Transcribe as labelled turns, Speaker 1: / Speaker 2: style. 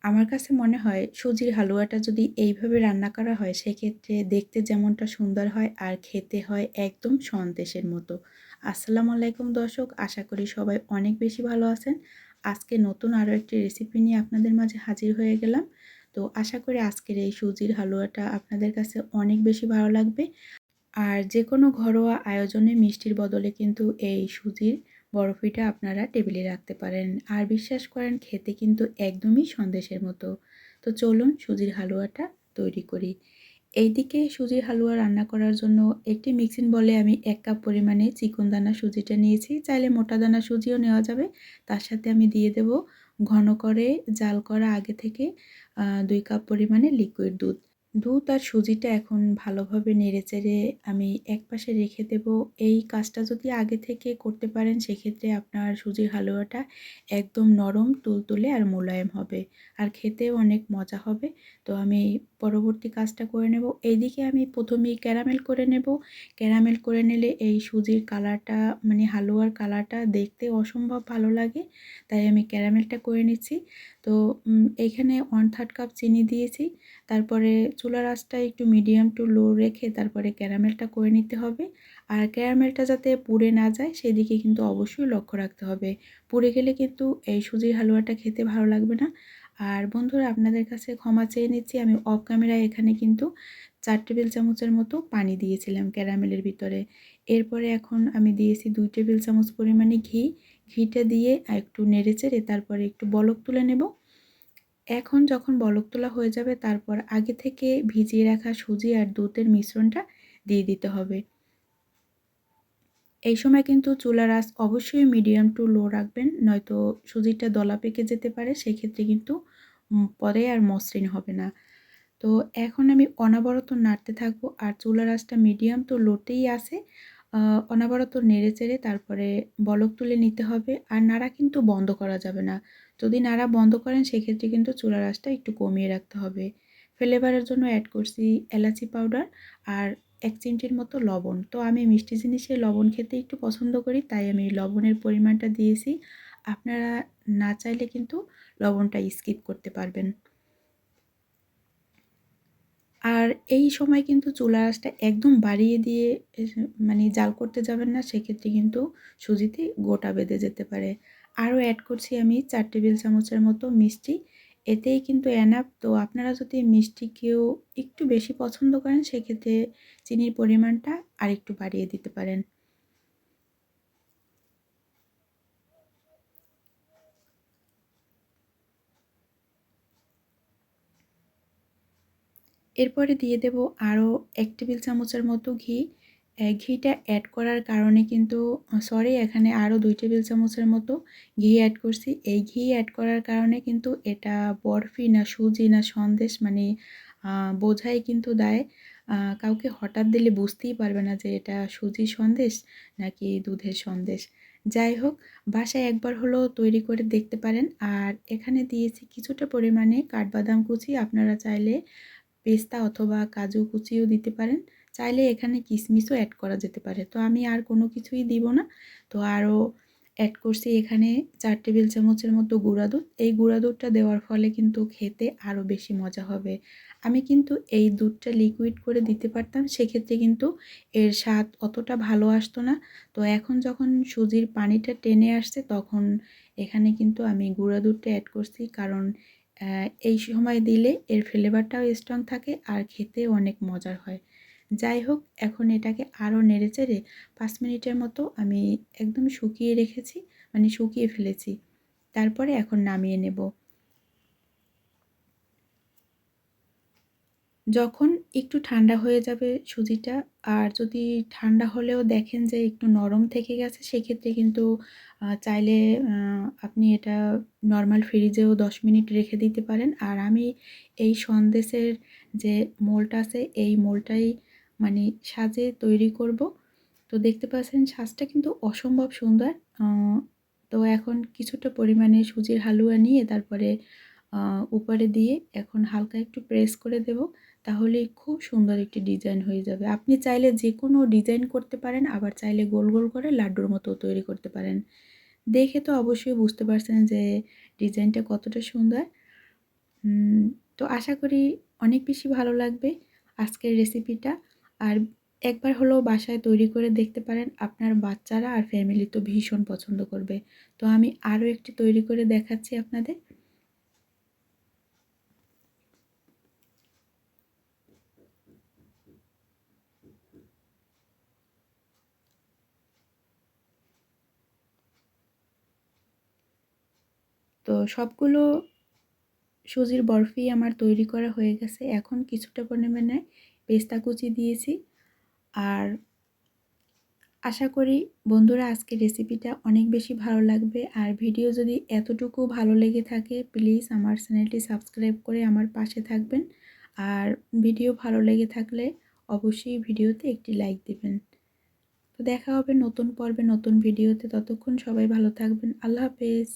Speaker 1: আমার কাছে মনে হয় সুজির হালুয়াটা যদি এইভাবে রান্না করা হয় সেক্ষেত্রে দেখতে যেমনটা সুন্দর হয় আর খেতে হয় একদম সন্দেশের মতো। আসসালামু আলাইকুম দর্শক, আশা করি সবাই অনেক বেশি ভালো আছেন। আজকে নতুন আরও একটি রেসিপি নিয়ে আপনাদের মাঝে হাজির হয়ে গেলাম। তো আশা করি আজকের এই সুজির হালুয়াটা আপনাদের কাছে অনেক বেশি ভালো লাগবে। আর যেকোনো ঘরোয়া আয়োজনে মিষ্টির বদলে কিন্তু এই সুজির বরফিটা আপনারা টেবিলে রাখতে পারেন। আর বিশ্বাস করেন খেতে কিন্তু একদমই সন্দেশের মতো। তো চলুন সুজির হালুয়াটা তৈরি করি। এইদিকে সুজির হালুয়া রান্না করার জন্য একটি মিক্সিং বলে আমি ১ কাপ পরিমাণে চিকন দানা সুজিটা নিয়েছি। চাইলে মোটা দানা সুজিও নেওয়া যাবে। তার সাথে আমি দিয়ে দেব ঘন করে জাল করা আগে থেকে ২ কাপ পরিমাণে লিকুইড দুধ। দুধ আর সুজিটা এখন ভালোভাবে নেড়েচেড়ে আমি একপাশে রেখে দেব। এই কাজটা যদি আগে থেকে করতে পারেন সেক্ষেত্রে আপনার সুজির হালুয়াটা একদম নরম, তুলতুলে আর মোলায়েম হবে। আর খেতেও অনেক মজা হবে। তো আমি পরবর্তী কাজটা করে নেব। এইদিকে আমি প্রথমেই ক্যারামেল করে নেব। ক্যারামেল করে নিলে এই সুজির কালারটা মানে হালুয়ার কালারটা দেখতে অসম্ভব ভালো লাগে। তাই আমি ক্যারামেলটা করে নিচ্ছি। তো এইখানে 1/3 কাপ চিনি দিয়েছি। তারপরে চুলার আঁচটা একটু মিডিয়াম টু লো রেখে তারপরে ক্যারামেলটা করে নিতে হবে। আর ক্যারামেলটা যাতে পুড়ে না যায় সেদিকে কিন্তু অবশ্যই লক্ষ্য রাখতে হবে। পুড়ে গেলে কিন্তু এই সুজির হালুয়াটা খেতে ভালো লাগবে না। আর বন্ধুরা, আপনাদের কাছে ক্ষমা চেয়ে নিচ্ছি, আমি অফ ক্যামেরায় এখানে কিন্তু ৪ টেবিল চামচের মতো পানি দিয়েছিলাম ক্যারামেলের ভিতরে। এরপরে এখন আমি দিয়েছি ২ টেবিল চামচ পরিমাণে ঘি। ঘিটা দিয়ে একটু নেড়েচেড়ে তারপরে একটু বলক তুলে নেব। এখন যখন বলক তোলা হয়ে যাবে তারপর আগে থেকে ভিজিয়ে রাখা সুজি আর দুধের মিশ্রণটা দিয়ে দিতে হবে। এই সময় কিন্তু চুলার আঁচ অবশ্যই মিডিয়াম টু লো রাখবেন, নয়তো সুজিটা দলা পেকে যেতে পারে, সেক্ষেত্রে কিন্তু পরে আর মসৃণ হবে না। তো এখন আমি অনবরত নাড়তে থাকবো আর চুলার আঁচটা মিডিয়াম টু লোতেই আছে। অনবরত নেড়েচেড়ে তারপরে বলক তুলে নিতে হবে। আর নাড়া কিন্তু বন্ধ করা যাবে না। যদি নাড়া বন্ধ করেন সেক্ষেত্রে কিন্তু চুলার আঁচটা একটু কমিয়ে রাখতে হবে। ফ্লেভারের জন্য অ্যাড করছি এলাচি পাউডার আর ১ চিমটির মতো লবণ। তো আমি মিষ্টি জিনিসে লবণ খেতে একটু পছন্দ করি, তাই আমি লবণের পরিমাণটা দিয়েছি। আপনারা না চাইলে কিন্তু লবণটা স্কিপ করতে পারবেন। আর এই সময় কিন্তু চুলার আঁচটা একদম বাড়িয়ে দিয়ে মানে জাল করতে যাবেন না, সেক্ষেত্রে কিন্তু সুজিতে গোটা বেঁধে যেতে পারে। আরও অ্যাড করছি আমি ৪ টেবিল চামচের মতো মিষ্টি। এতেই কিন্তু এনাফ। তো আপনারা যদি মিষ্টি কেউ একটু বেশি পছন্দ করেন সেক্ষেত্রে চিনির পরিমাণটা আরেকটু বাড়িয়ে দিতে পারেন। এরপরে দিয়ে দেব আরও ১ টেবিল চামচের মতো ঘি। ঘিটা অ্যাড করার কারণে কিন্তু সরি, এখানে আরও ২ টেবিল চামচের মতো ঘি অ্যাড করছি। এই ঘি অ্যাড করার কারণে কিন্তু এটা বরফি না সুজি না সন্দেশ মানে বোঝাই কিন্তু দায়। কাউকে হঠাৎ দিলে বুঝতেই পারবে না যে এটা সুজির সন্দেশ নাকি দুধের সন্দেশ। যাই হোক, বাসায় একবার হলেও তৈরি করে দেখতে পারেন। আর এখানে দিয়েছি কিছুটা পরিমাণে কাঠবাদাম কুচি। আপনারা চাইলে পেস্তা অথবা কাজু কুচিও দিতে পারেন। চাইলে এখানে কিশমিশও অ্যাড করা যেতে পারে। তো আমি আর কোনো কিছুই দিব না। তো আরও অ্যাড করছি এখানে ৪ টেবিল চামচের মতো গুঁড়া দুধ। এই গুঁড়া দুধটা দেওয়ার ফলে কিন্তু খেতে আরও বেশি মজা হবে। আমি কিন্তু এই দুধটা লিকুইড করে দিতে পারতাম, সেক্ষেত্রে কিন্তু এর স্বাদ অতটা ভালো আসতো না। তো এখন যখন সুজির পানিটা টেনে আসছে তখন এখানে কিন্তু আমি গুঁড়া দুধটা অ্যাড করছি, কারণ এই সময় দিলে এর ফ্লেভারটাও স্ট্রং থাকে আর খেতেও অনেক মজার হয়। যাই হোক, এখন এটাকে আরও নেড়েচেড়ে ৫ মিনিটের মতো আমি একদম শুকিয়ে রেখেছি, মানে শুকিয়ে ফেলেছি। তারপরে এখন নামিয়ে নেব। যখন একটু ঠান্ডা হয়ে যাবে সুজিটা, আর যদি ঠান্ডা হলেও দেখেন যে একটু নরম থেকে গেছে সেক্ষেত্রে কিন্তু চাইলে আপনি এটা নরমাল ফ্রিজেও ১০ মিনিট রেখে দিতে পারেন। আর আমি এই সন্দেশের যে মোল্ড আছে এই মোল্ডটাই মানে সাজে তৈরি করব। তো দেখতে পাচ্ছেন সাজটা কিন্তু অসম্ভব সুন্দর। আ তো এখন কিছুটা পরিমাণে সুজির হালুয়া নিয়ে তারপরে উপরে দিয়ে এখন হালকা একটু প্রেস করে দেব। তাহলেই খুব সুন্দর একটি ডিজাইন হয়ে যাবে। আপনি চাইলে যেকোনো ডিজাইন করতে পারেন, আবার চাইলে গোল, গোল করে লাড্ডুর মতো তৈরি করতে পারেন। দেখে তো অবশ্যই বুঝতে পারছেন যে ডিজাইনটা কতটা সুন্দর। তো আশা করি অনেক বেশি ভালো লাগবে আজকের রেসিপিটা। আর একবার হলেও বাসায় তৈরি করে দেখতে পারেন। আপনার বাচ্চারা আর ফ্যামিলি তো ভীষণ পছন্দ করবে। তো আমি আরও একটি তৈরি করে দেখাচ্ছি আপনাদের। তো সবগুলো সুজির বরফি আমার তৈরি করা হয়ে গেছে। এখন কিছুটা পরিমাণে পেস্তা কুচি দিয়েছি। আর আশা করি বন্ধুরা আজকের রেসিপিটা অনেক বেশি ভালো লাগবে। আর ভিডিও যদি এতটুকু ভালো লেগে থাকে প্লিজ আমার চ্যানেলটি সাবস্ক্রাইব করে আমার পাশে থাকবেন। আর ভিডিও ভালো লেগে থাকলে অবশ্যই ভিডিওতে একটি লাইক দিবেন। তো দেখা হবে নতুন পর্বে নতুন ভিডিওতে। ততক্ষণ সবাই ভালো থাকবেন। আল্লাহ হাফেজ।